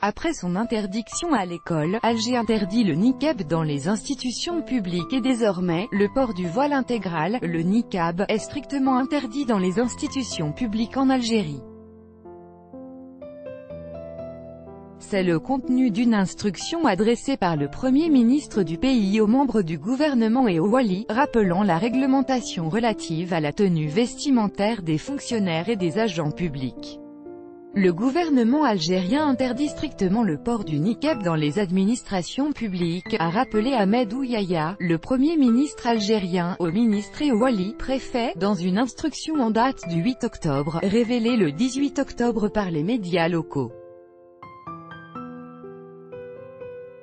Après son interdiction à l'école, Alger interdit le niqab dans les institutions publiques et désormais, le port du voile intégral, le niqab, est strictement interdit dans les institutions publiques en Algérie. C'est le contenu d'une instruction adressée par le Premier ministre du pays aux membres du gouvernement et aux walis, rappelant la réglementation relative à la tenue vestimentaire des fonctionnaires et des agents publics. Le gouvernement algérien interdit strictement le port du niqab dans les administrations publiques, a rappelé Ahmed Ouyaya, le Premier ministre algérien, aux ministres et aux walis, préfets, dans une instruction en date du 8 octobre, révélée le 18 octobre par les médias locaux.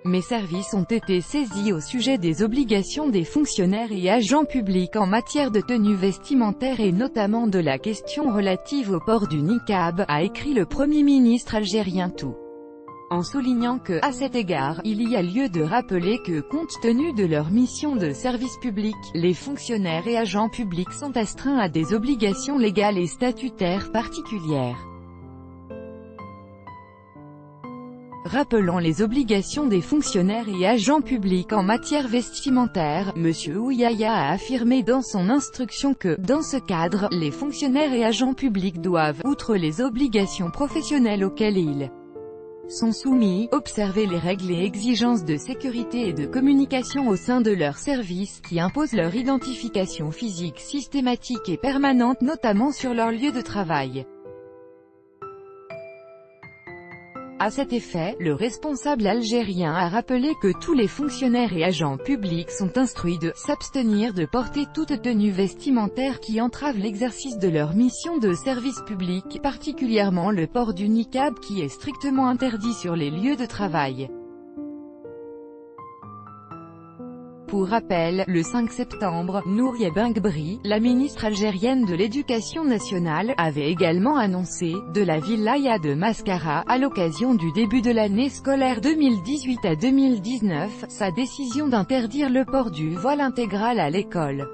Mes services ont été saisis au sujet des obligations des fonctionnaires et agents publics en matière de tenue vestimentaire et notamment de la question relative au port du niqab, a écrit le Premier ministre algérien tout. En soulignant que, à cet égard, il y a lieu de rappeler que, compte tenu de leur mission de service public, les fonctionnaires et agents publics sont astreints à des obligations légales et statutaires particulières. Rappelant les obligations des fonctionnaires et agents publics en matière vestimentaire, M. Ouyaya a affirmé dans son instruction que, dans ce cadre, les fonctionnaires et agents publics doivent, outre les obligations professionnelles auxquelles ils sont soumis, observer les règles et exigences de sécurité et de communication au sein de leur service, qui imposent leur identification physique systématique et permanente notamment sur leur lieu de travail. À cet effet, le responsable algérien a rappelé que tous les fonctionnaires et agents publics sont instruits de s'abstenir de porter toute tenue vestimentaire qui entrave l'exercice de leur mission de service public, particulièrement le port du niqab qui est strictement interdit sur les lieux de travail. Pour rappel, le 5 septembre, Nouria Benghbri, la ministre algérienne de l'Éducation nationale, avait également annoncé, de la wilaya de Mascara, à l'occasion du début de l'année scolaire 2018 à 2019, sa décision d'interdire le port du voile intégral à l'école.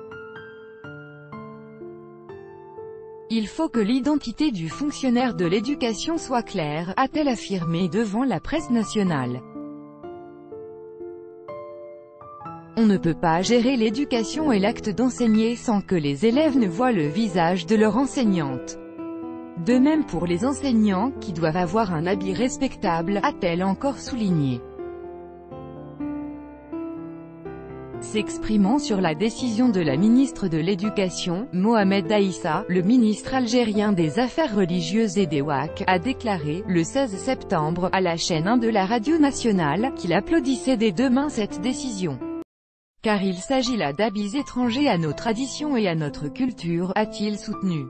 Il faut que l'identité du fonctionnaire de l'éducation soit claire, a-t-elle affirmé devant la presse nationale. On ne peut pas gérer l'éducation et l'acte d'enseigner sans que les élèves ne voient le visage de leur enseignante. De même pour les enseignants, qui doivent avoir un habit respectable, a-t-elle encore souligné. S'exprimant sur la décision de la ministre de l'Éducation, Mohamed Aïssa, le ministre algérien des Affaires religieuses et des Waqf, a déclaré, le 16 septembre, à la chaîne 1 de la radio nationale, qu'il applaudissait des deux mains cette décision. Car il s'agit là d'habits étrangers à nos traditions et à notre culture, a-t-il soutenu.